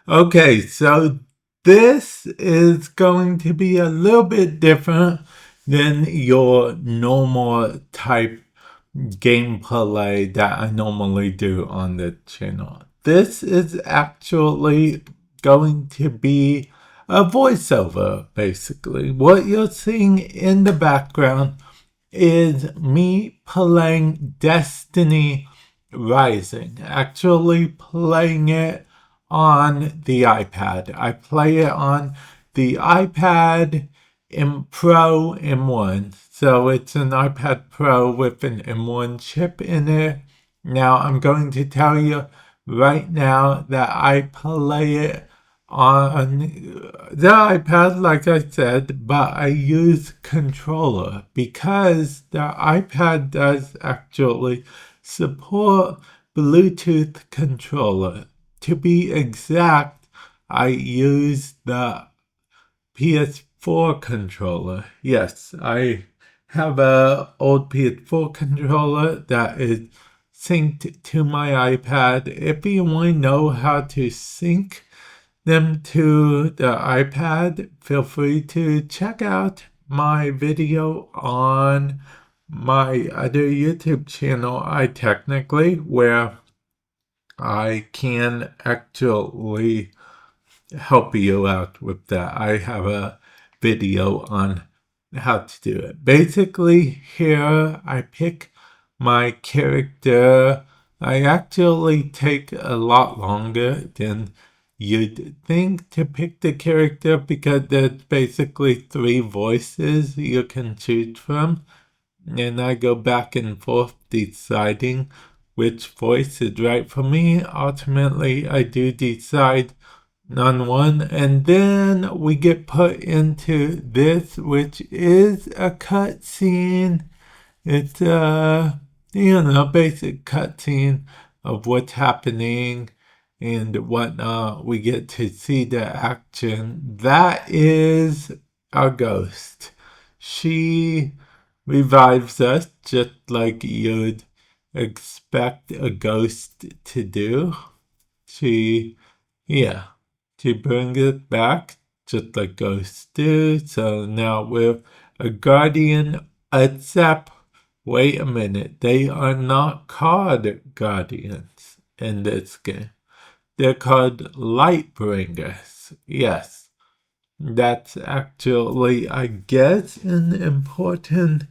Okay, so this is going to be a little bit different than your normal type gameplay that I normally do on the channel. This is actually going to be a voiceover, basically. What you're seeing in the background is me playing Destiny Rising, actually playing it on the iPad. I play it on the iPad Pro M1. So it's an iPad Pro with an M1 chip in it. Now I'm going to tell you right now that I play it on the iPad, like I said, but I use controller because the iPad does actually support Bluetooth controller. To be exact, I use the PS4 controller. Yes, I have a old PS4 controller that is synced to my iPad. If you want to know how to sync them to the iPad, feel free to check out my video on my other YouTube channel, where I can actually help you out with that. I have a video on how to do it. Basically, here I pick my character. I actually take a lot longer than you'd think to pick the character because there's basically 3 voices you can choose from. And I go back and forth deciding which voice is right for me. Ultimately, I do decide on one, and then we get put into this, which is a cutscene. It's a basic cutscene of what's happening and whatnot. We get to see the action. That is our ghost. She revives us just like you'd expect a ghost to do. She, yeah, she brings it back just like ghosts do. So now we're a guardian, except, wait a minute, they are not called guardians in this game. They're called light bringers. Yes, that's actually, I guess, an important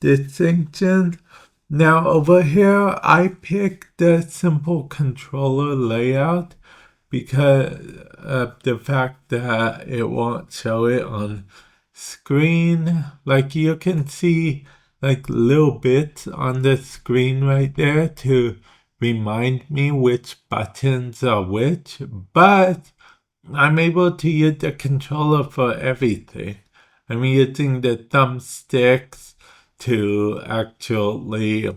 distinction. Now over here, I picked the simple controller layout because of the fact that it won't show it on screen. Like you can see like little bits on the screen right there to remind me which buttons are which, but I'm able to use the controller for everything. I'm using the thumbsticks to actually,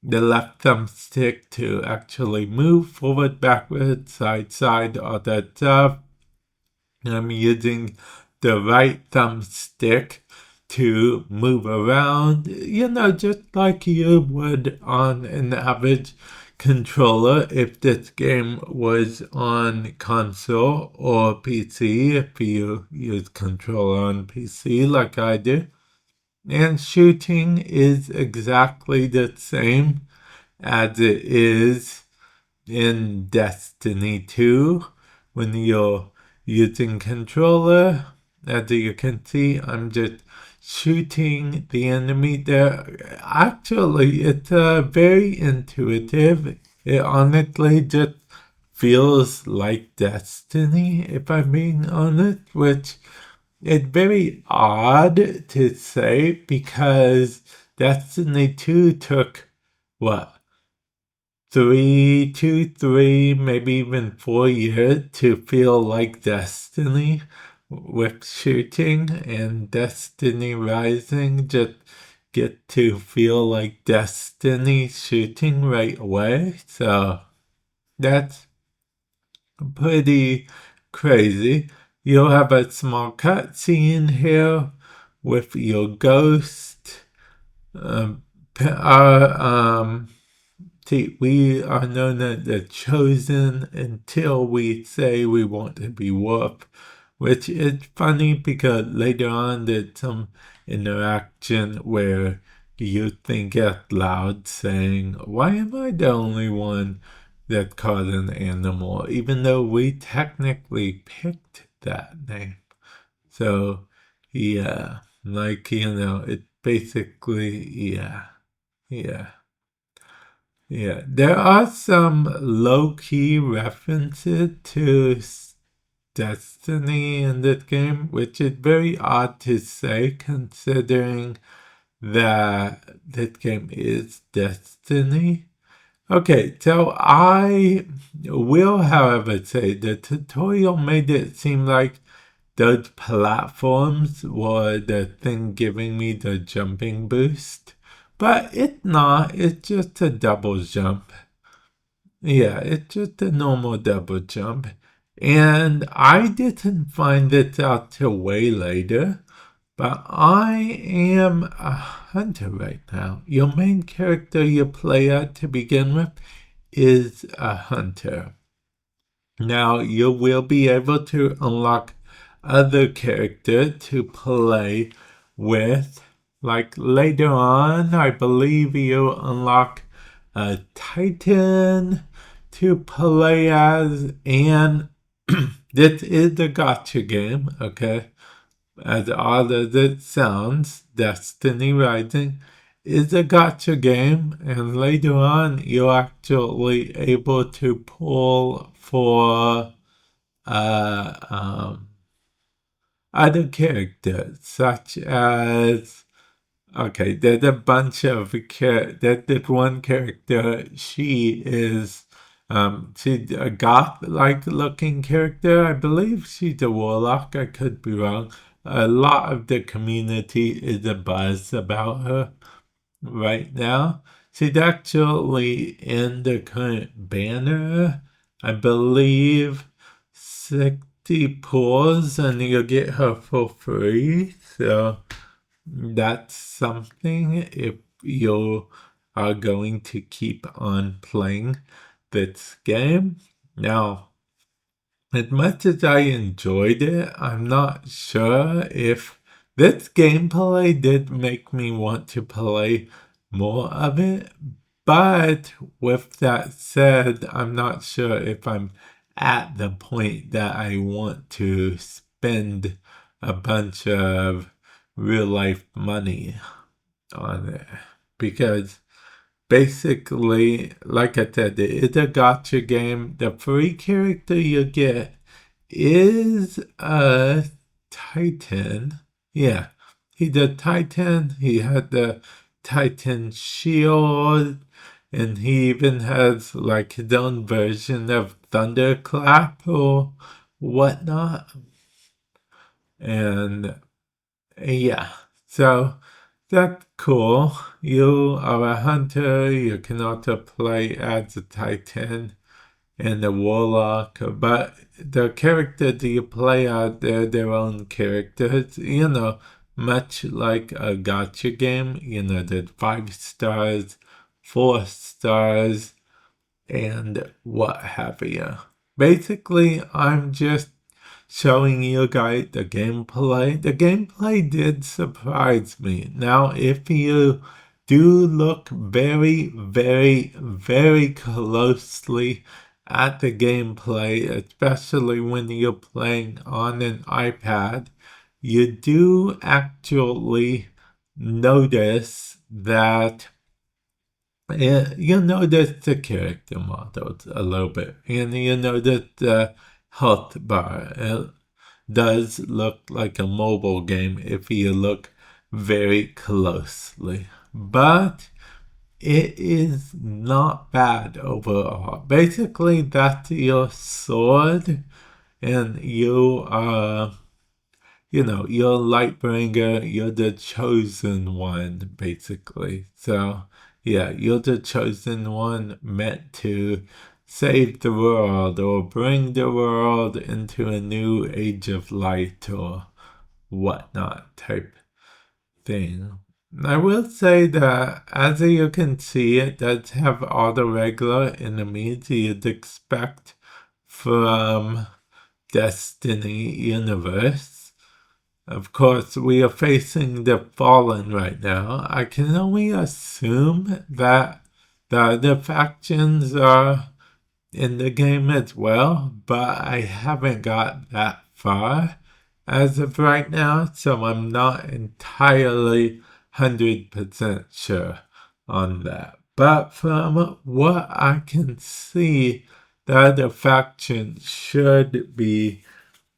the left thumbstick to actually move forward, backward, side, all that stuff. I'm using the right thumbstick to move around, just like you would on an average controller if this game was on console or PC, if you use controller on PC like I do. And shooting is exactly the same as it is in Destiny 2 when you're using controller. As you can see, I'm just shooting the enemy there. Actually, it's very intuitive. It honestly just feels like Destiny, if I'm being honest, which is very odd to say because Destiny 2 took, what, 3, maybe even 4 years to feel like Destiny with shooting, and Destiny Rising just get to feel like Destiny shooting right away. So that's pretty crazy. You'll have a small cutscene here with your ghost. Um, See, we are known as the chosen until we say we want to be wolf, which is funny because later on there's some interaction where you think out loud saying, why am I the only one that called an animal, even though we technically picked that name? So, yeah, like, it basically, yeah. Yeah, there are some low-key references to Destiny in this game, which is very odd to say considering that this game is Destiny. Okay, so I will, however, say the tutorial made it seem like those platforms were the thing giving me the jumping boost. But it's not, it's just a double jump. Yeah, it's just a normal double jump. And I didn't find it out till way later. But I am a hunter right now. Your main character you play at to begin with is a hunter. Now you will be able to unlock other characters to play with. Like later on, I believe you unlock a Titan to play as, and this is a gacha game, okay? As odd as it sounds, Destiny Rising is a gacha game, and later on you're actually able to pull for uh, um, other characters, such as, okay, there's a bunch of that one character, she's a goth-like looking character. I believe she's a warlock, I could be wrong. A lot of the community is a buzz about her right now. She's actually in the current banner, I believe, 60 pulls, and you'll get her for free. So that's something if you are going to keep on playing this game. Now, as much as I enjoyed it, I'm not sure if this gameplay did make me want to play more of it. But with that said, I'm not sure if I'm at the point that I want to spend a bunch of real life money on it. Because basically, like I said, it's a gacha game. The free character you get is a Titan. Yeah, he's a Titan. He had the Titan shield, and he even has like his own version of Thunderclap or whatnot. And yeah, so that's cool. You are a hunter. You can also play as a Titan and a warlock, but the characters you play are their own characters, much like a gacha game, there's 5 stars, 4 stars, and what have you. Basically, I'm just showing you guys the gameplay. The gameplay did surprise me. Now, if you do look very, very, very closely at the gameplay, especially when you're playing on an iPad, you do actually notice that you notice the character models a little bit, and you notice the health bar. It does look like a mobile game if you look very closely, but it is not bad overall. Basically, that's your sword, and you are, you're Lightbringer, you're the chosen one, basically. So, yeah, you're the chosen one meant to save the world or bring the world into a new age of light or whatnot type thing. I will say that, as you can see, it does have all the regular enemies you'd expect from Destiny universe. Of course, we are facing the Fallen right now. I can only assume that the other factions are in the game as well, but I haven't got that far as of right now, so I'm not entirely 100% sure on that. But from what I can see, the other faction should be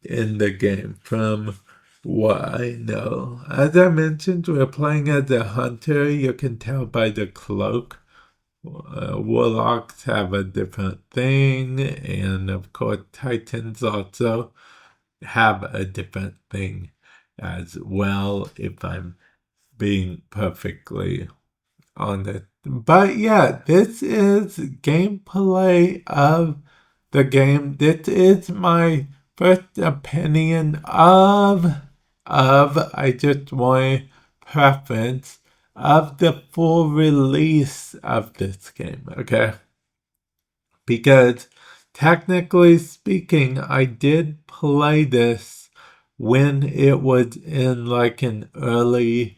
in the game from what I know. As I mentioned, we're playing as a hunter. You can tell by the cloak. Warlocks have a different thing, and of course, Titans also have a different thing as well, if I'm being perfectly honest. But yeah, this is gameplay of the game. This is my first opinion of I just want preference of the full release of this game, okay? Because technically speaking, I did play this when it was in like an early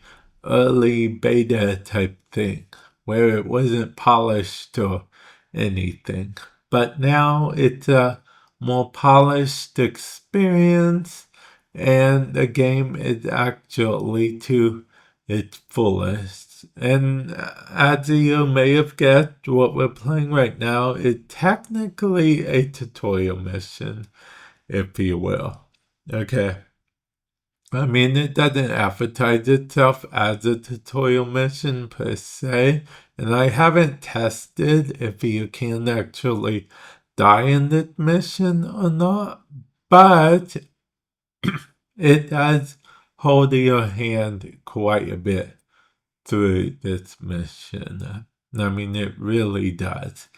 beta type thing where it wasn't polished or anything. But now it's a more polished experience, and the game is actually to its fullest. And as you may have guessed, what we're playing right now is technically a tutorial mission, if you will. Okay. I mean, it doesn't advertise itself as a tutorial mission per se, and I haven't tested if you can actually die in this mission or not, but it does hold your hand quite a bit through this mission. I mean, it really does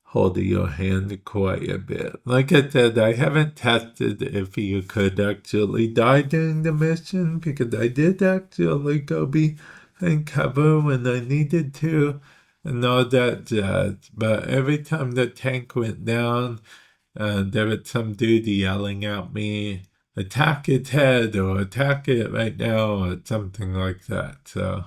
hold your hand quite a bit. Like I said, I haven't tested if you could actually die during the mission, because I did actually go behind cover when I needed to and all that jazz. But every time the tank went down, there was some dude yelling at me, attack its head or attack it right now or something like that. So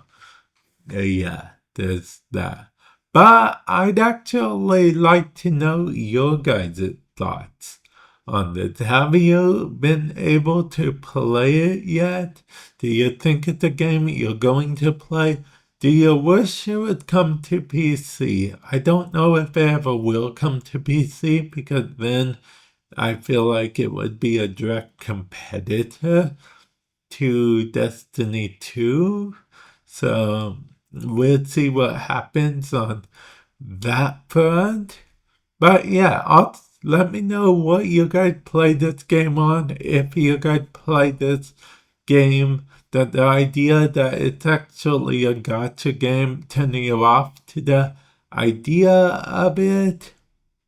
yeah, there's that. But I'd actually like to know your guys' thoughts on this. Have you been able to play it yet? Do you think it's a game you're going to play? Do you wish it would come to PC? I don't know if it ever will come to PC, because then I feel like it would be a direct competitor to Destiny 2. So we'll see what happens on that front. But yeah, let me know what you guys play this game on. If you guys play this game, that the idea that it's actually a gacha game, turning you off to the idea of it,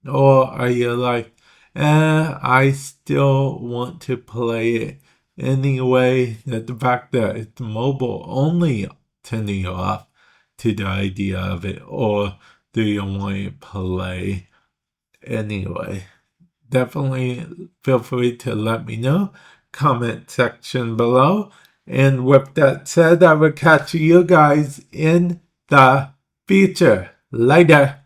or are you like, I still want to play it anyway? That the fact that it's mobile only turning you off to the idea of it, or do you want to play anyway? Definitely feel free to let me know. Comment section below. And with that said, I will catch you guys in the future. Later.